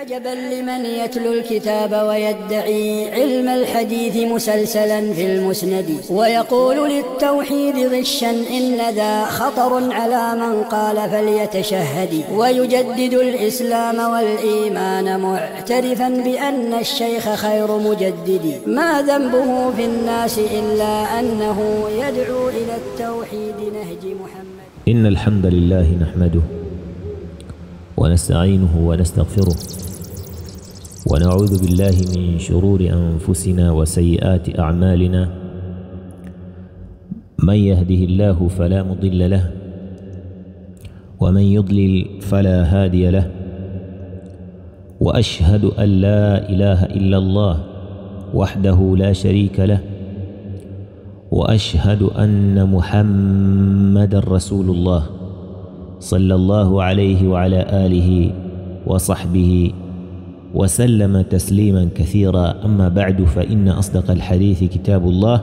عجبا لمن يتلو الكتاب ويدعي علم الحديث مسلسلا في المسند ويقول للتوحيد غشا إن ذا خطر على من قال فليتشهد ويجدد الإسلام والإيمان معترفا بأن الشيخ خير مجدد ما ذنبه في الناس إلا أنه يدعو إلى التوحيد نهج محمد. إن الحمد لله نحمده ونستعينه ونستغفره ونعوذ بالله من شرور أنفسنا وسيئات أعمالنا من يهده الله فلا مضل له ومن يضلل فلا هادي له وأشهد أن لا إله إلا الله وحده لا شريك له وأشهد أن محمد رسول الله صلى الله عليه وعلى آله وصحبه وسلم تسليما كثيرا. أما بعد، فإن أصدق الحديث كتاب الله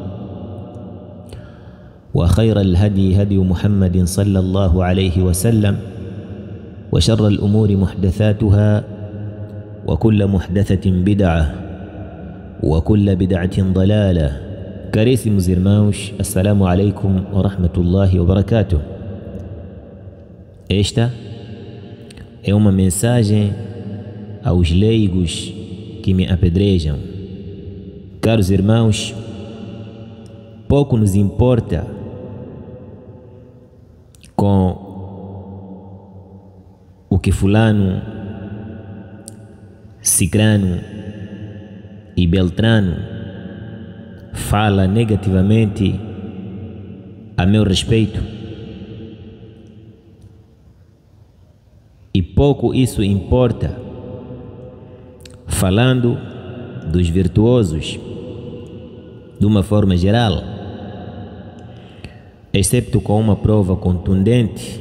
وخير الهدي هدي محمد صلى الله عليه وسلم وشر الأمور محدثاتها وكل محدثة بدعة وكل بدعة ضلالة. Caríssimos irmãos, assalamu alaikum wa rahmatullahi wa barakatuh. Esta é uma mensagem aos leigos que me apedrejam. Caros irmãos, pouco nos importa com o que fulano, cicrano e beltrano fala negativamente a meu respeito, e pouco isso importa falando dos virtuosos de uma forma geral, excepto com uma prova contundente.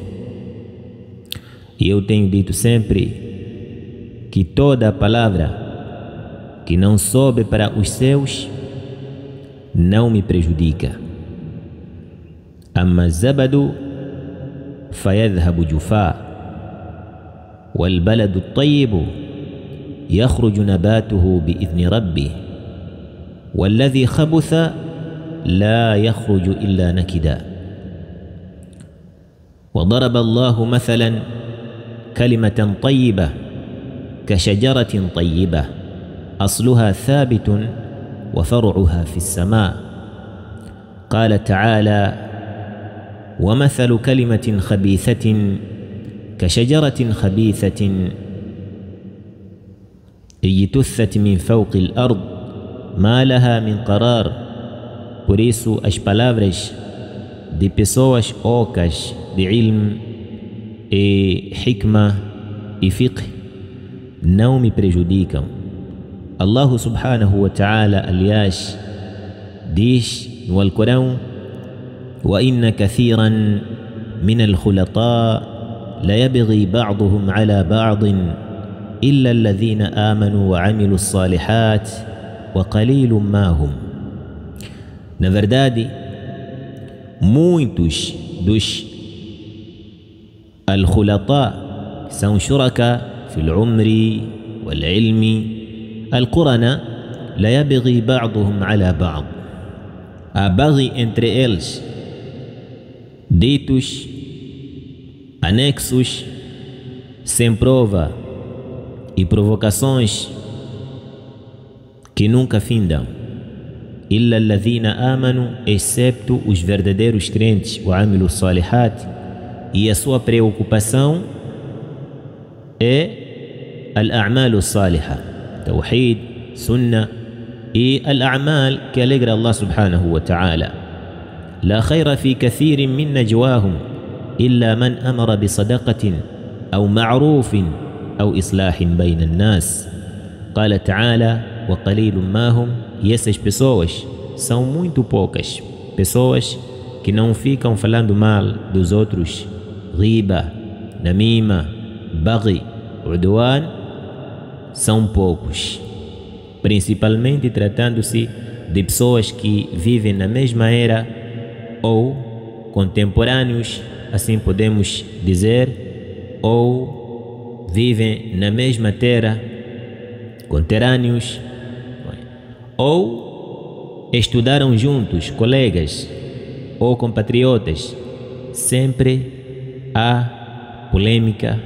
E eu tenho dito sempre que toda a palavra que não sobe para os seus não me prejudica. أما الزبد فيذهب جفاء والبلد الطيب يخرج نباته بإذن ربه والذي خبث لا يخرج إلا نكدا. وضرب الله مثلا كلمة طيبة كشجرة طيبة أصلها ثابت وفرعها في السماء. قال تعالى: ومثل كلمة خبيثة كشجرة خبيثة اجتثت من فوق الأرض ما لها من قرار. Por isso as palavras de pessoas ocas de ilm e hikmah e fiqh não me prejudicam. Allah subhanahu wa ta'ala, aliás, diz no Alcorão: وَإِنَّ كَثِيرًا مِنَ الْخُلَطَاءِ لَيَبْغِي بَعْضُهُمْ عَلَى بَعْضٍ إِلَّا الَّذِينَ آمَنُوا وَعَمِلُوا الصَّالِحَاتِ وَقَلِيلٌ مَا هُمْ. Na verdade, muitos dos al-khulata são shuraka fil umri wal ilmi al-qurana la yabghi ba'duhum ala ba'd. Há baghi entre eles, ditos, anexos, sem prova e provocações que nunca findam. Illa alladhina amanu, excepto os verdadeiros crentes, wa amilu salihat, e a sua preocupação é al-a'malu salihah, tawhid, sunnah e al-a'mal que alegra Allah subhanahu wa ta'ala. La khayra fi kathirin min najwahum illa man amara bi sadaqatin aw ma'rufin aw islahin bayna an-nas. Qala ta'ala: wa qalilun ma hum. E essas pessoas são muito poucas, pessoas que não ficam falando mal dos outros, riba, namima, baghi, udwan, são poucos, principalmente tratando-se de pessoas que vivem na mesma era ou contemporâneos, assim podemos dizer, ou vivem na mesma terra conterrâneos, ou estudaram juntos, colegas ou compatriotas, sempre há polêmica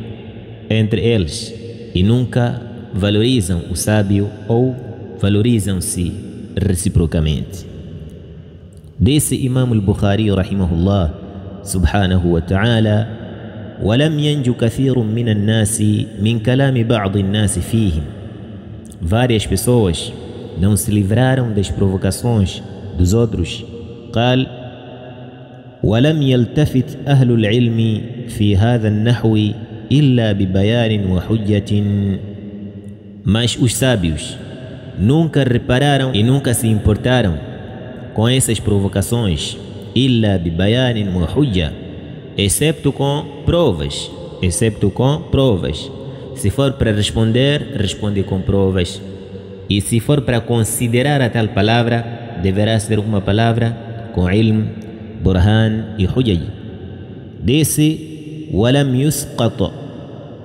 entre eles e nunca valorizam o sábio ou valorizam-se reciprocamente. Disse Imam al-Bukhari rahimahullah subhanahu wa ta'ala: وَلَمْ يَنْجُ كَثِيرٌ مِنَ النَّاسِ مِنْ كَلَامِ بَعْضِ النَّاسِ فِيهِمْ. Várias pessoas não se livraram das provocações dos outros. قال: وَلَمْ يَلْتَفِتْ أَهْلُ الْعِلْمِ فِي هَذَا النَّحْوِ إِلَّا بِبَيَانٍ وَحُجَّةٍ. Mas os sábios nunca repararam e nunca se importaram com essas provocações, إِلَّا بِبَيَانٍ وَحُجَّةٍ, excepto com provas, Se for para responder, responde com provas. E se for para considerar a tal palavra, deverá ser uma palavra com ilm, burhan e hujaj. Disse: وَلَمْ يُسْقَطْ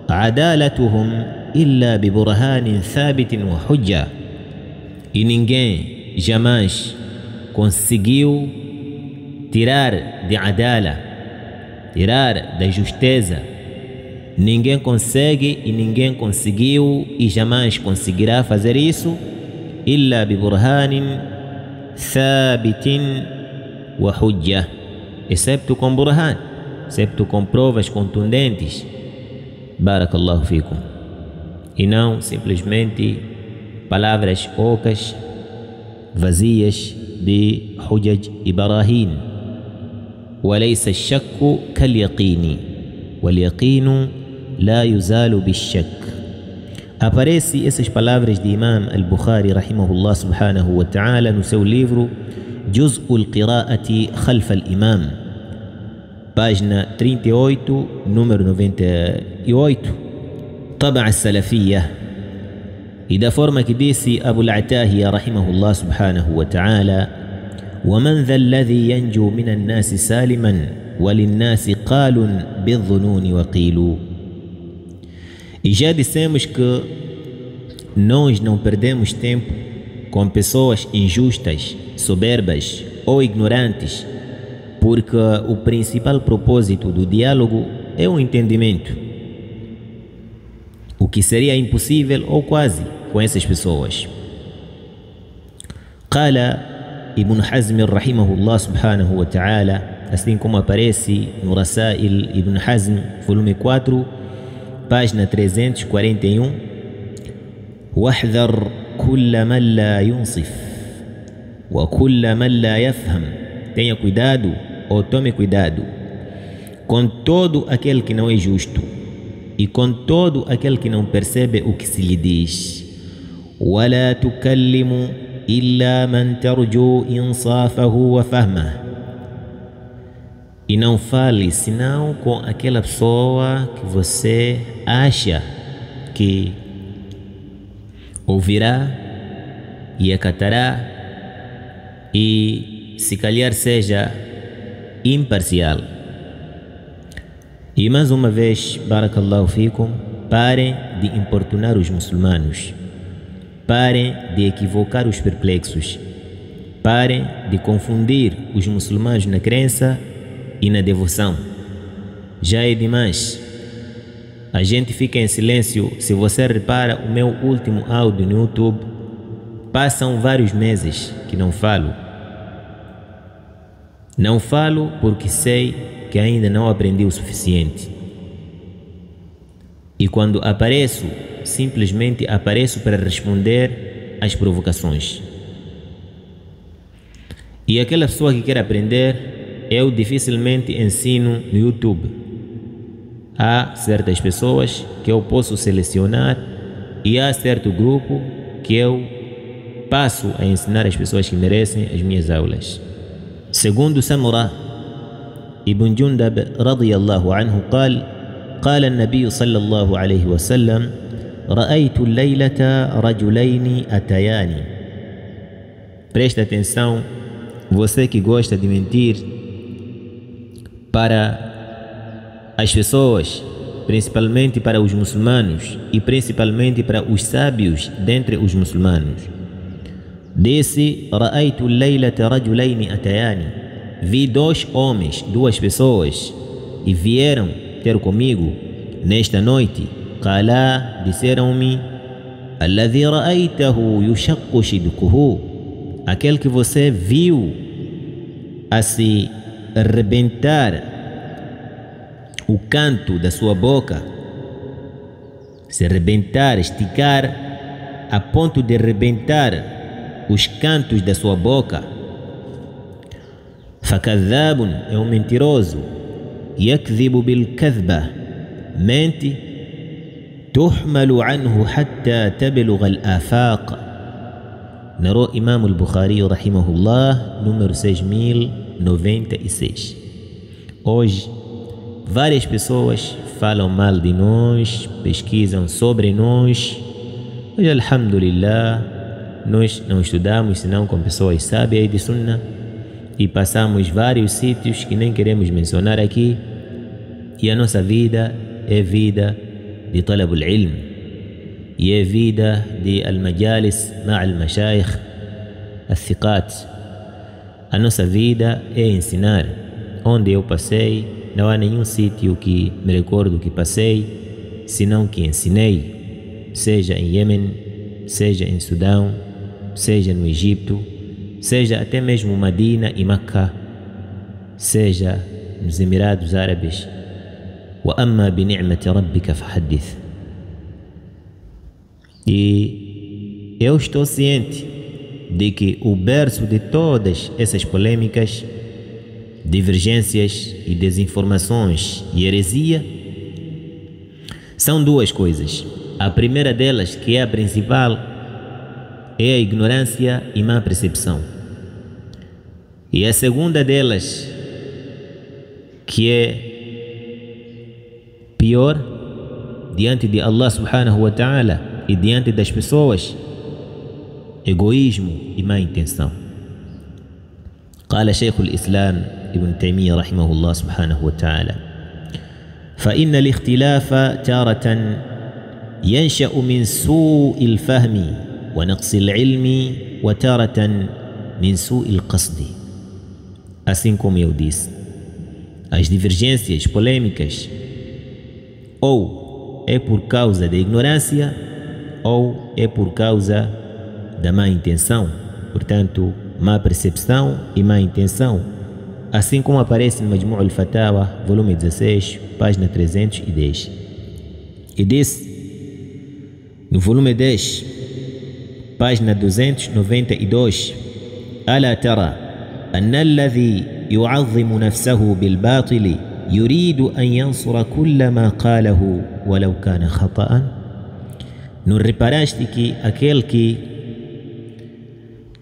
عَدَالَتُهُمْ إِلَّا بِبُرْهَانٍ ثَابِتٍ وَحُجَّةٍ. E ninguém jamais conseguiu tirar de adala, tirar da justeza. Ninguém consegue e ninguém conseguiu e jamais conseguirá fazer isso, illa bi burhanin thabitin wa hujja, excepto com burhan, excepto com provas contundentes. Barakallahu fikum. E não simplesmente palavras ocas, vazias de hujaj e barahin. وليس الشك كاليقين واليقين لا يزال بالشك. Aparece essas palavras de Imam al-Bukhari rahimahullah subhanahu wa ta'ala no seu livro Juz'ul Qira'ati Khalf al-Imam, página 38, número 98, Taba' al-Salafiyah. E da forma que disse Abu al-Atahiya rahimahullah subhanahu wa ta'ala: ومن ذا الذي ينجو من الناس سالما وللناس قال بالظنون وقيل. E já dissemos que nós não perdemos tempo com pessoas injustas, soberbas ou ignorantes, porque o principal propósito do diálogo é o entendimento, o que seria impossível ou quase com essas pessoas. قال Ibn Hazm rahimahullah subhanahu wa ta'ala, assim como aparece no Rasail Ibn Hazm, volume 4, página 341: واحذر كل من لا ينصف وكل من لا يفهم. Tenha cuidado ou tome cuidado com todo aquele que não é justo e com todo aquele que não percebe o que se lhe diz. ولا تكلم إلا من ترجو إنصافه وفهمه. E não fale senão com aquela pessoa que você acha que ouvirá e acatará e se calhar seja imparcial. E mais uma vez, barakallahu fikum, parem de importunar os muçulmanos. Parem de equivocar os perplexos. Parem de confundir os muçulmanos na crença e na devoção. Já é demais. A gente fica em silêncio. Se você repara o meu último áudio no YouTube, passam vários meses que não falo. Não falo porque sei que ainda não aprendi o suficiente. E quando apareço, simplesmente apareço para responder às provocações. E aquela pessoa que quer aprender, eu dificilmente ensino no YouTube. Há certas pessoas que eu posso selecionar e há certo grupo que eu passo a ensinar as pessoas que merecem as minhas aulas. Segundo Samura ibn Jundab radiyallahu anhu قال النبي صلى الله عليه وسلم: رأيت الليلة رجلين أتياني. Presta atenção, você que gosta de mentir para as pessoas principalmente para os muçulmanos e principalmente para os sábios dentre os muçulmanos. Disse: Ra'aytu al-laylata rajulaini atayani. Vi 2 homens, 2 pessoas, e vieram ter comigo nesta noite. Qala, disseram-me: Alladhi ra'aytahu yushaqqu shidquhu. Aquele que você viu a se arrebentar o canto da sua boca, se arrebentar, esticar a ponto de arrebentar os cantos da sua boca. Fakadhabun, é um mentiroso. Yakdhibu bilkadhba, mente. Tuhmalu anhu hatta tablugha al-afaq. Narrou Imam al-Bukhari rahimahullah, número 6096. Hoje várias pessoas falam mal de nós, pesquisam sobre nós. Hoje, alhamdulillah, nós não estudamos senão com pessoas sábias de Sunnah e passamos vários sítios que nem queremos mencionar aqui, e a nossa vida é vida de talab al-ilm, e é vida de al-majalis ma' al-mashayikh al-thiqat. A nossa vida é ensinar. Onde eu passei, não há nenhum sítio que me recordo que passei, senão que ensinei, seja em Iêmen, seja em Sudão, seja no Egito, seja até mesmo Medina e Meca, seja nos Emirados Árabes. Wa amma bi ni'mati rabbika fahaddith. E eu estou ciente de que o berço de todas essas polêmicas, divergências e desinformações e heresia são 2 coisas. A primeira delas, que é a principal, é a ignorância e má percepção. E a segunda delas, que é pior diante de Allah subhanahu wa ta'ala e diante das pessoas, egoísmo e má intenção. قال شيخ الإسلام ابن تيمية رحمه الله سبحانه وتعالى: فإن الاختلاف تارة ينشأ من سوء الفهم ونقص العلم وتارة من سوء القصد. Assim como eu disse, as divergências polêmicas ou é por causa da ignorância ou é por causa da má intenção, portanto, má percepção e má intenção, assim como aparece no Majmu' al-Fatawa, volume 16, página 310. E disse no volume 10, página 292: Ala tara anna alladhi yu'azzimu nafsahu bil batili yuridu an yansura kulla ma qalahu walau kana khata'an. Não reparaste que aquele que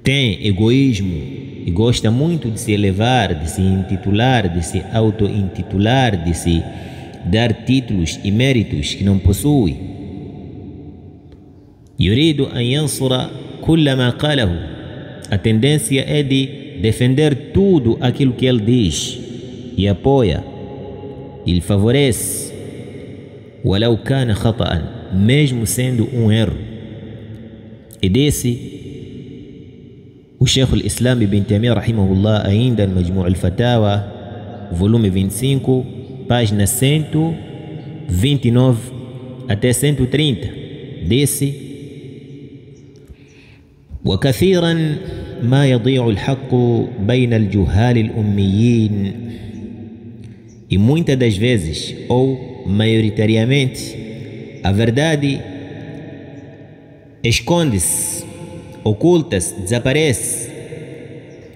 tem egoísmo e gosta muito de se elevar, de se intitular, de se auto-intitular, de se dar títulos e méritos que não possui, yuridu an yansura kulla ma qalahu, a tendência é de defender tudo aquilo que ele diz e apoia, ele favorece, walau kana khata'an, mesmo sendo um erro. E desse o Sheikh al-Islam ibn Taymiyyah rahimahullah, ainda no Majmu' al-Fatawa, volume 25, página 129 até 130, disse: وكثيرا ما يضيع الحق بين الجهال الأميين. E muitas das vezes, ou maioritariamente, a verdade esconde-se, oculta-se, desaparece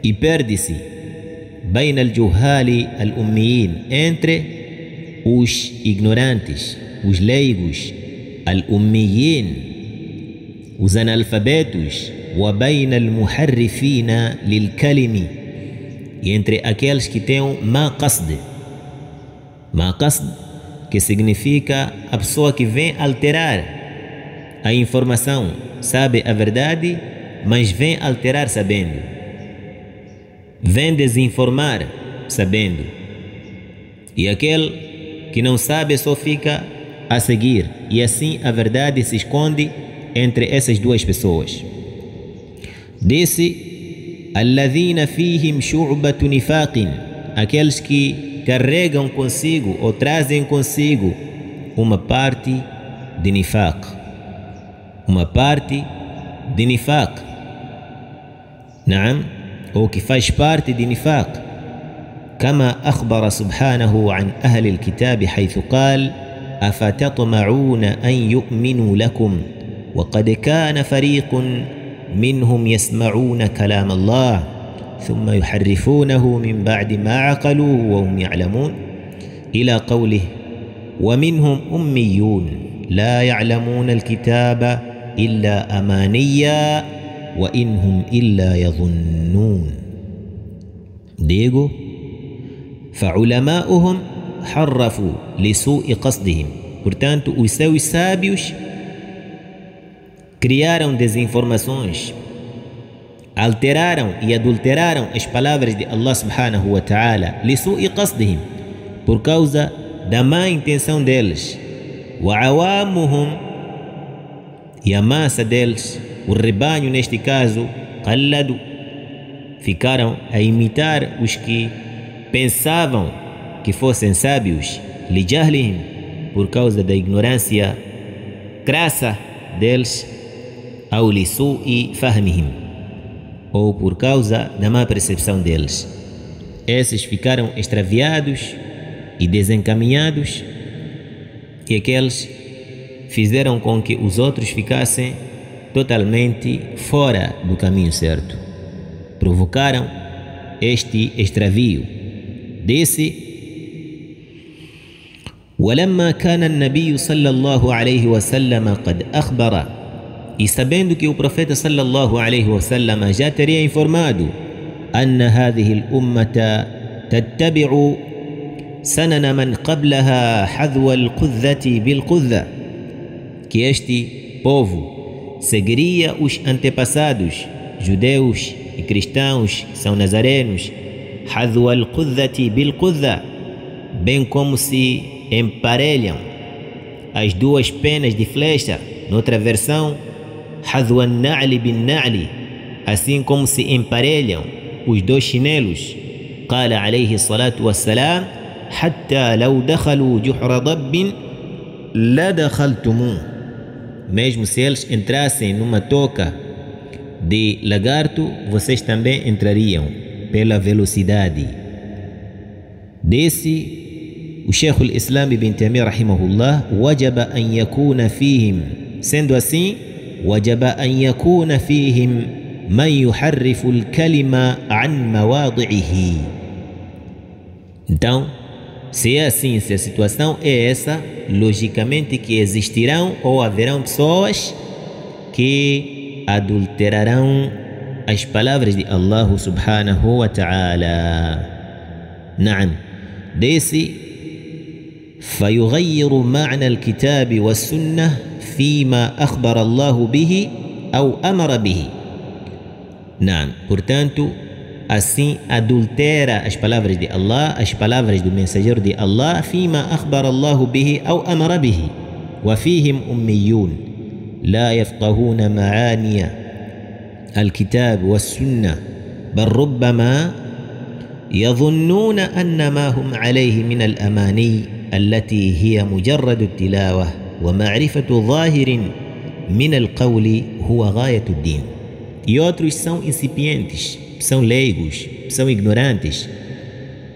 e perde-se بين الجهال الأميين, entre os ignorantes, os leigos, al-ummiyin, os analfabetos, وبين المحرفين للكلم, e entre aqueles que têm má qasd, que significa a pessoa que vem alterar a informação, sabe a verdade, mas vem alterar sabendo, vem desinformar sabendo, e aquele que não sabe só fica a seguir, e assim a verdade se esconde entre essas duas pessoas. Disse: alladhina fihim shu'batu nifaqin, aqueles que carregam consigo ou trazem consigo uma parte de nifaq, uma parte de nifaq, ou que faz parte de nifaq. كما أخبر سبحانه عن أهل الكتاب حيث قال: أفتطمعون أن يؤمنوا لكم وقد كان فريق منهم يسمعون كلام الله ثم يحرفونه من بعد ما عقلوه وهم يعلمون، إلى قوله: ومنهم أميون لا يعلمون الكتاب إلا أمانيا وإنهم إلا يظنون. Digo: فعلماؤهم حرفوا لسوء قصدهم. Portanto, os seus sábios criaram desinformações, alteraram e adulteraram as palavras de Allah subhanahu wa ta'ala, لسوء قصدهم, por causa da má intenção deles. وعوامهم, e a massa deles, o rebanho neste caso, قلدوا, ficaram a imitar os que pensavam que fossem sábios, lijahlihim, por causa da ignorância crassa deles, ou lisu'i fahmihim, ou por causa da má percepção deles. Esses ficaram extraviados e desencaminhados, e aqueles fizeram com que os outros ficassem totalmente fora do caminho certo. Provocaram este extravio. Disse: ولما كان النبي صلى الله عليه وسلم قد أخبر, e sabendo que o profeta صلى الله عليه وسلم já teria informado, أن هذه الأمة تتبع سنن من قبلها حذو القذة بالقذة, que este povo seguiria os antepassados, judeus e cristãos que são nazarenos, حذو القذة بالقذة, bem como se emparelham as duas penas de flecha. Noutra versão, حذو النعل بالنعل, assim como se emparelham os dois chinelos. قال عليه الصلاة والسلام: حتى لو دخلوا جحر ضب لدخلتموه, mesmo se eles entrassem numa toca de lagarto, vocês também entrariam pela velocidade. Disse o Sheikh al-Islam ibn Taymiyyah rahimahullah: وجب أن يكون فيهم, sendo assim, وجب أن يكون فيهم من يحرف الكلمة عن مواضعه. Então, se é assim, se a situação é essa, logicamente que existirão ou haverão pessoas que adulterarão as palavras de Allah subhanahu wa ta'ala. نعم. Desse: فيغير معنى الكتاب والسنة فيما أخبر الله به أو أمر به. نعم. Portanto, assim adultera as palavras de Allah, as palavras do mensageiro de Allah, فيما أخبر الله به أو أمر به. وفيهم أميون لا يفقهون معاني الكتاب والسنة، بل ربما يظنون أن ما هم عليه من الأماني التي هي مجرد التلاوة ومعرفة ظاهر من القول هو غاية الدين. E outros são incipientes, são leigos, são ignorantes,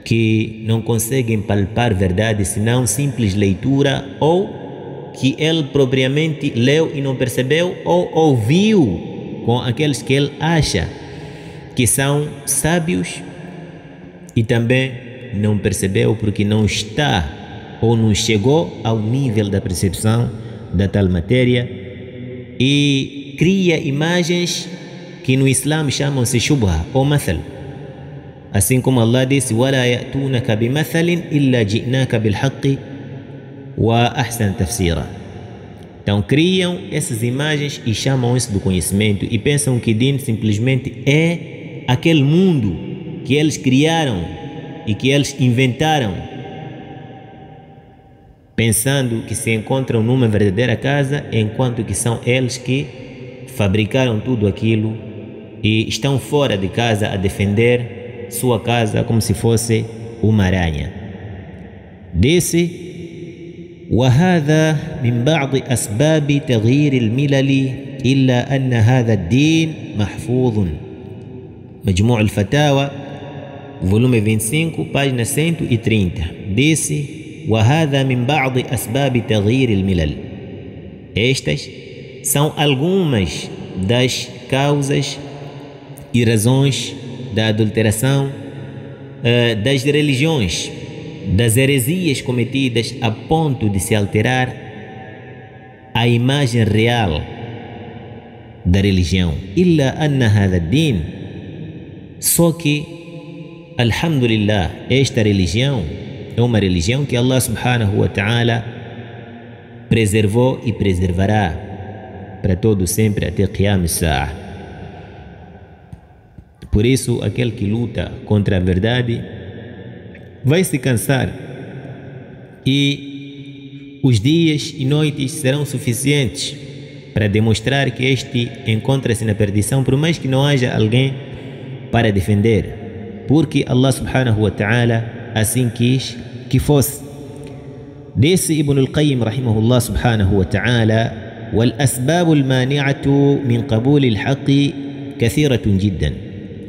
que não conseguem palpar verdade senão simples leitura, ou que ele propriamente leu e não percebeu, ou ouviu com aqueles que ele acha que são sábios e também não percebeu porque não está ou não chegou ao nível da percepção da tal matéria, e cria imagens que no Islã chamam-se shubha ou mathal. Assim como Allah disse: وَلَا يَأْتُونَكَ بِمَثَلٍ إِلَّا جِئْنَاكَ بِالْحَقِّ وَأَحْسَنَ تَفْسِيرًا. Então criam essas imagens e chamam isso do conhecimento e pensam que Din simplesmente é aquele mundo que eles criaram e que eles inventaram pensando que se encontram numa verdadeira casa, enquanto que são eles que fabricaram tudo aquilo e estão fora de casa a defender sua casa como se fosse uma aranha. Disse: وهذا من بعض أسباب تغيير الملل إلا أن هذا الدين محفوظ. مجموع الفتاوى volume 25 página 130. Disse: وهذا من بعض أسباب تغيير الملل. Estas são algumas das causas e razões da adulteração das religiões, das heresias cometidas a ponto de se alterar a imagem real da religião. Illa anna hadha ad-din, só que, alhamdulillah, esta religião é uma religião que Allah subhanahu wa ta'ala preservou e preservará para todo sempre até Qiyam as-Sa'ah. Por isso, aquele que luta contra a verdade vai se cansar, e os dias e noites serão suficientes para demonstrar que este encontra-se na perdição, por mais que não haja alguém para defender, porque Allah subhanahu wa ta'ala assim quis que fosse. Disse Ibn al-Qayyim rahimahullah subhanahu wa ta'ala: والأسباب المانعة من قبول الحق كثيرة جدا.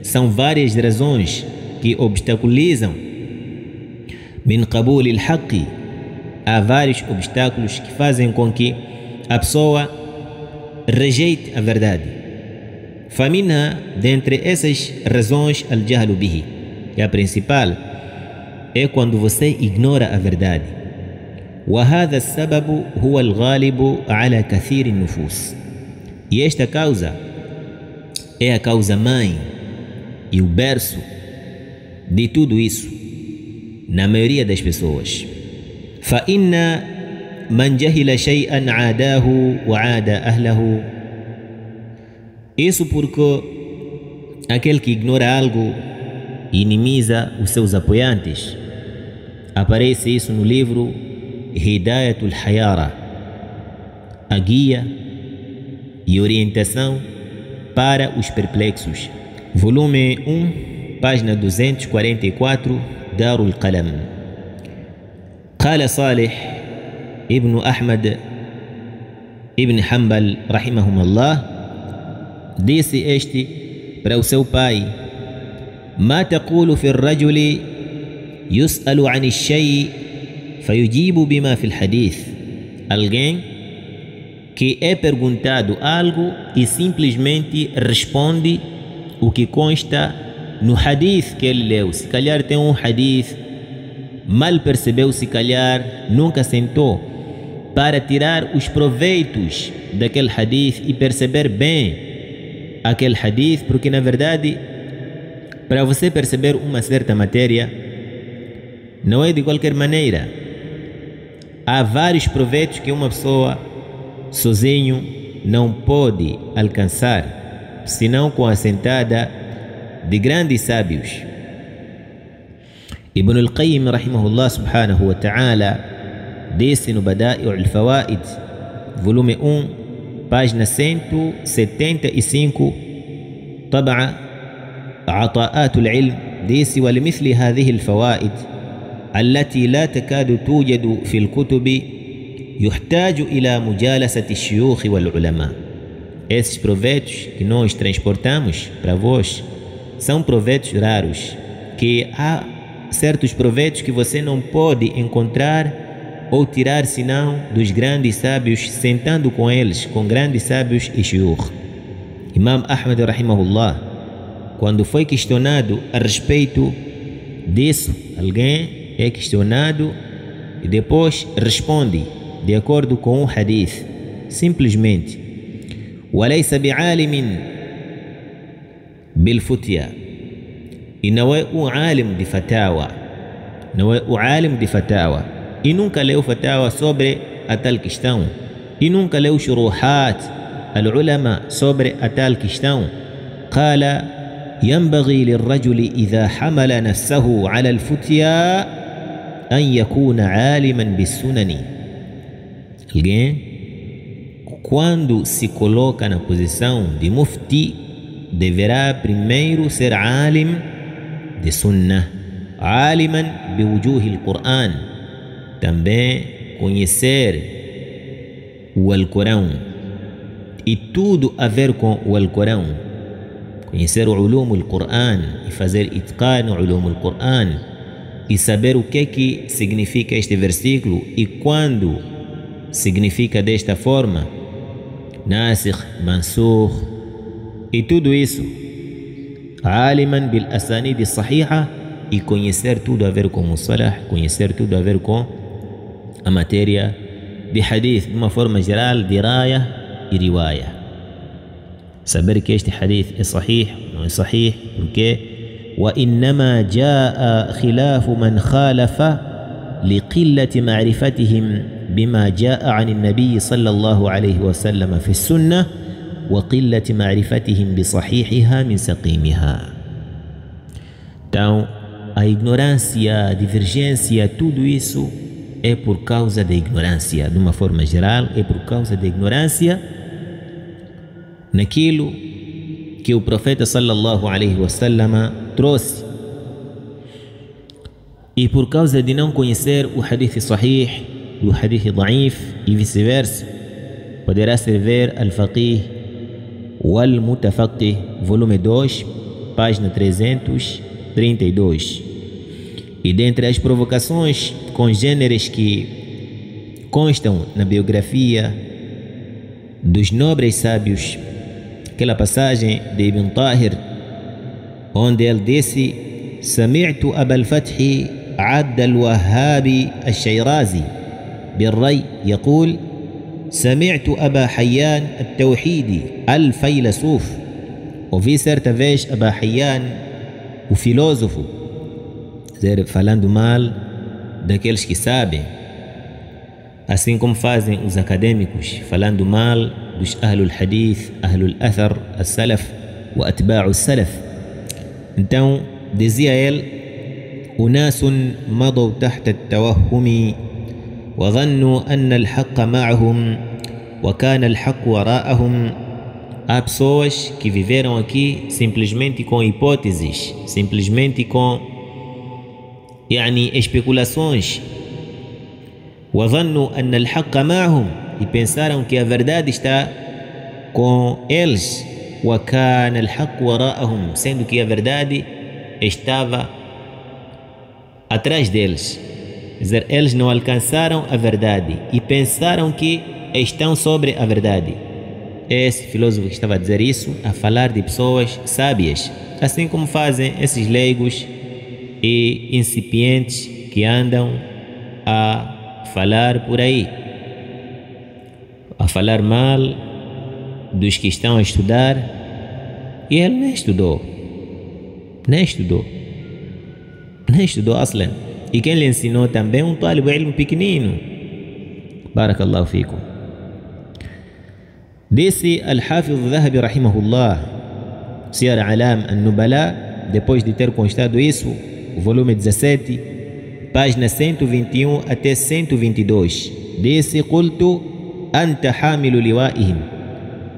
São várias razões que obstaculizam من قبول الحق. Há vários obstáculos que fazem com que a pessoa rejeite a verdade. فمنها, dentre essas razões, الجهل به. E a principal é quando você ignora a verdade. وهذا السبب هو الغالب على كثير النفوس. E esta causa é a causa mãe e o berço de tudo isso na maioria das pessoas. فإن من جهل شيئا عاداه وعاد أهله. Isso porque aquele que ignora algo inimiza os seus apoiantes. Aparece isso no livro Hidayatul Hayara, a guia e orientação para os perplexos, volume 1, página 244, Darul Qalam. قال صالح ابن أحمد ابن حنبل رحمه الله, disse este para o seu pai: ما تقول في الرجل يسأل عن الشيء فيجيب بما في الحديث. Alguém que é perguntado algo e simplesmente responde o que consta no hadith que ele leu. Se calhar tem um hadith, mal percebeu, se calhar nunca sentou para tirar os proveitos daquele hadith e perceber bem aquele hadith, porque na verdade, para você perceber uma certa matéria, não é de qualquer maneira. Há vários proveitos que uma pessoa sozinho não pode alcançar, senão com a sentada de grandes sábios. Ibn al-Qayyim rahimahullah subhanahu wa ta'ala disse no Bada'i' al-Fawaid, volume 1, página 175, طبعا عطاءات العلم. disse: ولمثل هذه الفوائد التي لا تكاد توجد في الكتب يحتاج إلى مجالسة الشيوخ والعلماء. Esses proveitos que nós transportamos para vós são proveitos raros, que há certos proveitos que você não pode encontrar ou tirar senão dos grandes sábios, sentando com eles, com grandes sábios e shiur. Imam Ahmad rahimahullah, quando foi questionado a respeito disso, alguém é questionado e depois responde de acordo com o hadith, simplesmente: وليس بعالم بالفتيا. E não é um alim de fatawa, não é o alim de fatawa, e nunca leu fatawa sobre a tal questão, e nunca leu shuruhat al-ulama sobre a tal questão. قال: ينبغي للرجل إذا حمل نفسه على الفتيا أن يكون عالما بالسنن. Alguém, quando se coloca na posição de mufti, deverá primeiro ser alim de sunnah, aliman biwujuh al-Qur'an, também conhecer o Alcorão e tudo a ver com o Alcorão, conhecer o ulum al-Qur'an e fazer itqan o ulum al-Qur'an e saber o que significa este versículo e quando significa desta forma, nasikh, mansukh e tudo isso, aliman bil asanid sahiha, e conhecer tudo a ver com o salah, conhecer tudo a ver com a matéria de hadith, de uma forma geral, diraya e riwaya. Saber que este hadith é sahih, não é sahih, porque وإنما جاء خلاف من خالف لقلة معرفتهم بما جاء عن النبي صلى الله عليه وسلم في السنة وقلة معرفتهم بصحيحها من سقيمها. Então, a ignorância, a divergência, tudo isso é por causa da ignorância. De uma forma geral, é por causa da ignorância naquilo que o profeta sallallahu alaihi wasallam trouxe, e por causa de não conhecer o hadith sahih e o hadith da'if e vice-versa. Poderá ser ver Al-Faqih wal Mutafaqih, volume 2, página 332. E dentre as provocações congêneres que constam na biografia dos nobres sábios, aquela passagem de Ibn Tahir, onde ele disse: سمعت أبا الفتح عبد الوهاب الشيرازي بالري يقول: سمعت أبا حيان التوحيدي الفيلسوف. Ouvi certa vez Aba Hayyan, o filósofo, falando mal daqueles que sabem, assim como fazem os acadêmicos, falando mal dos Ahlul Hadith, Ahlul Athar, As-Salaf wa Atba'u As-Salaf. Então, dizia ele: أناس مضوا تحت التوهم وظنوا أن الحق معهم وكان الحق وراءهم. Há pessoas que viveram aqui simplesmente com hipóteses, simplesmente com especulações. وظنوا أن الحق معهم, e pensaram que a verdade está com eles. وكان الحق وراءهم, sendo que a verdade estava atrás deles. Quer dizer, eles não alcançaram a verdade e pensaram que estão sobre a verdade. Esse filósofo que estava a dizer isso, a falar de pessoas sábias, assim como fazem esses leigos e incipientes que andam a falar por aí, a falar mal dos que estão a estudar, e ele nem estudou aslan. E quem lhe ensinou também um talib ilm pequenino. Barakallahu fikum. Disse Al-Hafiz Dhahabi rahimahullah, Siyar Alam An-Nubala, depois de ter constado isso, o volume 17, página 121 até 122, disse: Qultu anta hamilu liwa'ihim,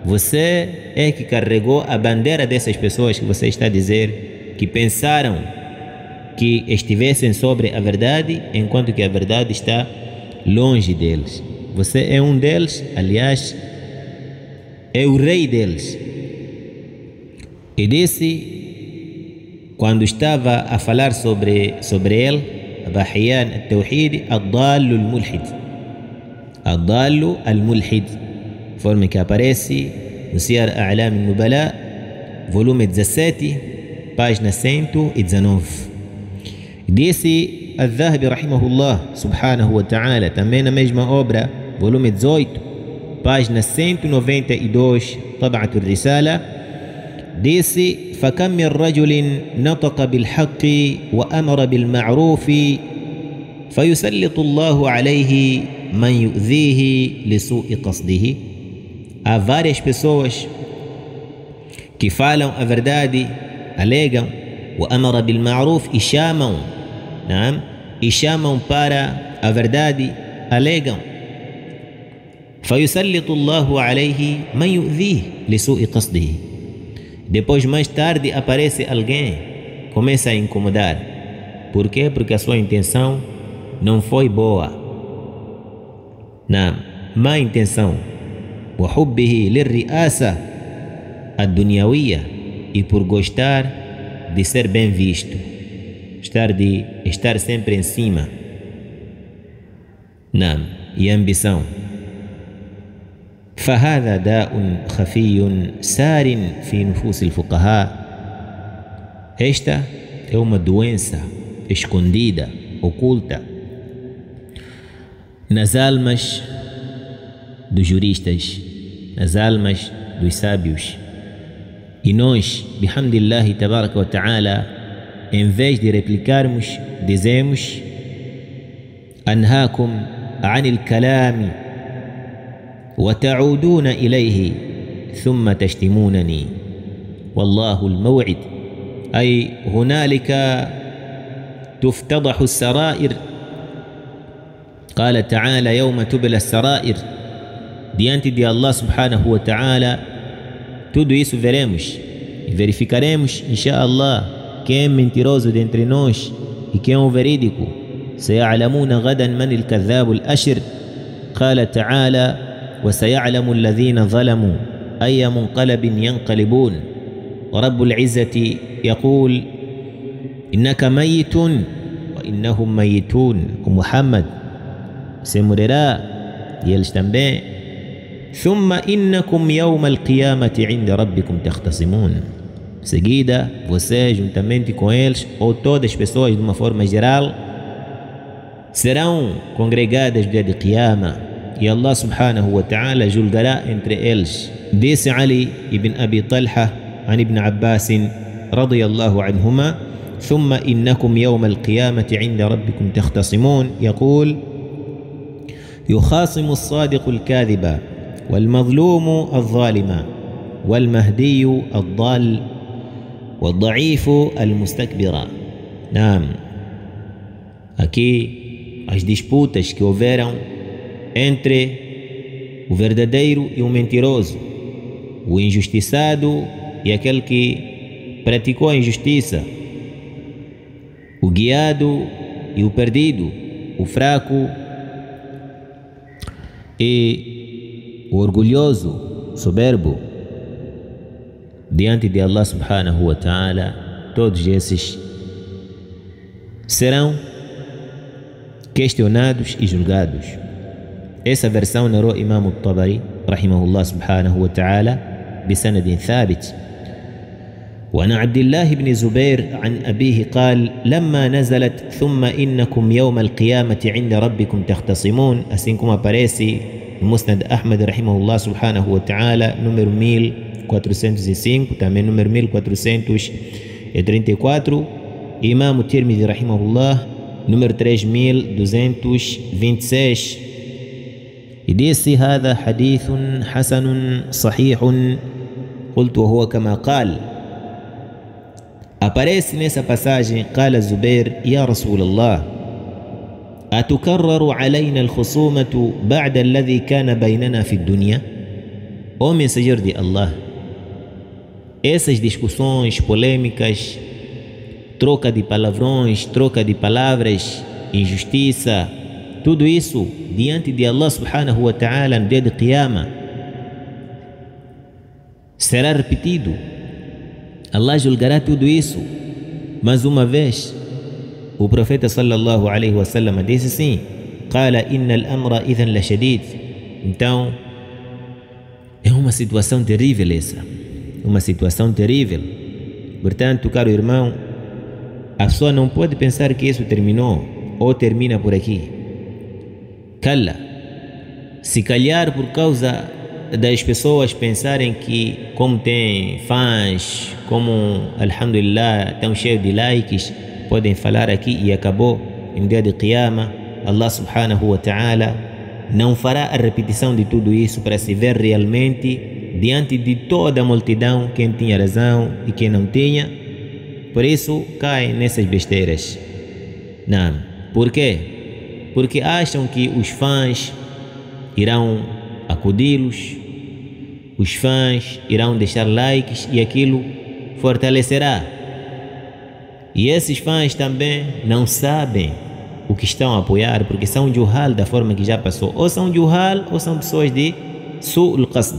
você é que carregou a bandeira dessas pessoas que você está a dizer que pensaram que estivessem sobre a verdade, enquanto que a verdade está longe deles. Você é um deles, aliás, é o rei deles. E disse, quando estava a falar sobre ele, Aba Hayyan al-Tawhidi, Ad-Dallu al-Mulhid. Ad-Dallu al-Mulhid, forma que aparece no Siyar A'lam An-Nubala, volume 17, página 119. Disse Al-Dhahabi rahimahullah subhanahu wa ta'ala, também na mesma obra, volume 18, página 192, طبعة الرسالة, disse: فكم من رجل نطق بالحق وأمر بالمعروف فيسلط الله عليه من يؤذيه لسوء قصده. Há várias pessoas que falam a verdade, alegam وأمر بالمعروف, e chamam para a verdade, alegam, فيسلط الله عليه من يؤذيه لسوء قصده. Depois, mais tarde, aparece alguém, começa a incomodar. Por quê? Porque a sua intenção não foi boa. Na má intenção. وحبه للرئاسة الدنيوية, e por gostar de ser bem visto, estar sempre em cima. نعم, e ambição. فهذا داء خفي سار في نفوس الفقهاء. Esta é uma doença escondida, oculta nas almas dos juristas, nas almas dos sábios. E nós, bihamdillahi tabaraka wa ta'ala, em vez de replicarmos, dizemos: anhaakum anil kalami wa ta'uduna ilayhi thumma tashtimunani wallahu al-maw'id. Ay hunalika tuftadahu as-sarair. Qala ta'ala yawma tubla as-sarair. Diante de Allah subhanahu wa ta'ala, tudo isso veremos e verificaremos, inshallah, quem é mentiroso dentre nós e quem é o verídico. سيعلمون غدا من الكذاب الأشر. قال تعالى وسيعلم الذين ظلموا أي منقلب ينقلبون. ورب العزة يقول إنك ميت وإنهم ميتون. ومحمد se morirá e eles também. ثم إنكم يوم القيامة عند ربكم تختصمون. Seguida, vocês juntamente com eles, ou todas as pessoas de uma forma geral, serão congregadas no dia de Qiyama, e Allah subhanahu wa ta'ala julgará entre eles. Disse Ali ibn Abi Talha an ibn Abbas radiyallahu anhuma: ثم إنكم يوم القيامة عند ربكم تختصمون. يقول: يخاصم الصادق الكاذب والمظلوم الظالم والمهدي الضال والضعيف المستكبر. نعم, aqui as disputas que houveram entre o verdadeiro e o mentiroso, o injustiçado e aquele que praticou a injustiça, o guiado e o perdido, o fraco e o orgulhoso, soberbo. Diante de Allah subhanahu wa ta'ala, todos esses serão questionados e julgados. Essa versão narrou Imam al-Tabari rahimahullah subhanahu wa ta'ala بسند ثابت. وعن عبد الله بن زبير عن أبيه قال: لما نزلت ثم إنكم يوم القيامة عند ربكم تختصمون, assim como aparece no Musnad Ahmad rahimahullah subhanahu wa ta'ala, número 1405, também número 1434, Imam Tirmidhi rahimahullah, número 3226. E disse: هذا حديث حسن صحيح. قلت: وهو كما قال. Aparece nessa passagem: قال زبير: يا رسول الله أتكرر علينا الخصومة بعد الذي كان بيننا في الدنيا؟ Ó mensageiro de Allah, essas discussões polêmicas, troca de palavrões, troca de palavras, injustiça, tudo isso diante de Allah subhanahu wa ta'ala no dia de Qiyama será repetido. Allah julgará tudo isso. Mais uma vez, o profeta sallallahu alaihi wasallam disse assim: قال إن الأمر إذن لشديد. Então, é uma situação terrível essa. Uma situação terrível. Portanto, caro irmão, a pessoa não pode pensar que isso terminou ou termina por aqui. Cala. Se calhar por causa das pessoas pensarem que, como tem fãs, como, alhamdulillah, estão cheios de likes, podem falar aqui e acabou. Em dia de Qiyama, Allah subhanahu wa ta'ala não fará a repetição de tudo isso para se ver realmente diante de toda a multidão quem tinha razão e quem não tinha. Por isso caem nessas besteiras. Não. Por quê? Porque acham que os fãs irão acudi-los, os fãs irão deixar likes e aquilo fortalecerá. E esses fãs também não sabem o que estão a apoiar, porque são juhal da forma que já passou. Ou são juhal ou são pessoas de su'ul qasd.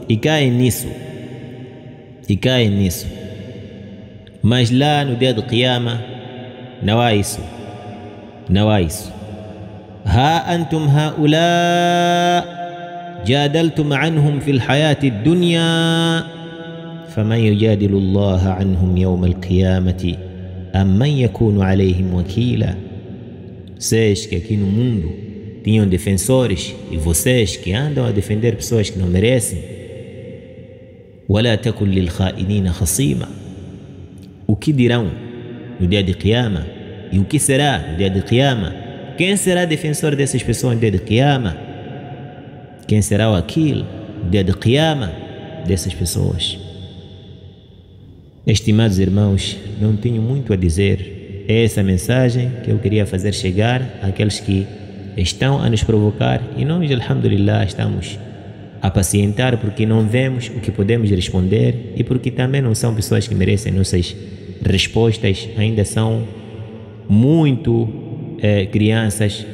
E caem nisso. Mas lá no dia do Qiyama não há isso. Ha antum haula jadaltum anhum fil hayati dunya faman yujadilu Allah anhum yawm al-qiyamati amman yakunu alayhim wakila. Vocês que aqui no mundo tinham defensores e vocês que andam a defender pessoas que não merecem, wala takun lil kha'inina khasima. O que dirão no dia de Qiyama? E o que será no dia de Qiyama? Quem será defensor dessas pessoas no dia de Qiyama? Quem será o Wakil no dia de Qiyama dessas pessoas? Estimados irmãos, não tenho muito a dizer. É essa mensagem que eu queria fazer chegar àqueles que estão a nos provocar, e nós, alhamdulillah, estamos a pacientar porque não vemos o que podemos responder e porque também não são pessoas que merecem nossas respostas, ainda são muito crianças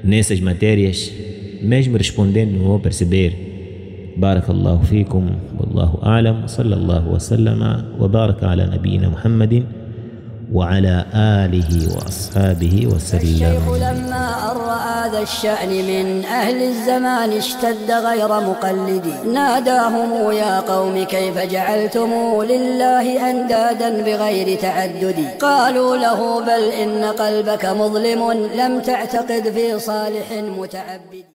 nessas matérias, mesmo respondendo não vão perceber. Barakallahu fikum, wallahu a'lam, sallallahu wa sallama wa baraka ala nabiyyina Muhammadin وعلى آله وأصحابه وسلم. الشيخ لما رأى ذا الشأن من أهل الزمان اشتد غير مقلدي، ناداهم يا قوم كيف جعلتم لله أندادا بغير تعدد؟ قالوا له بل إن قلبك مظلم لم تعتقد في صالح متعبد.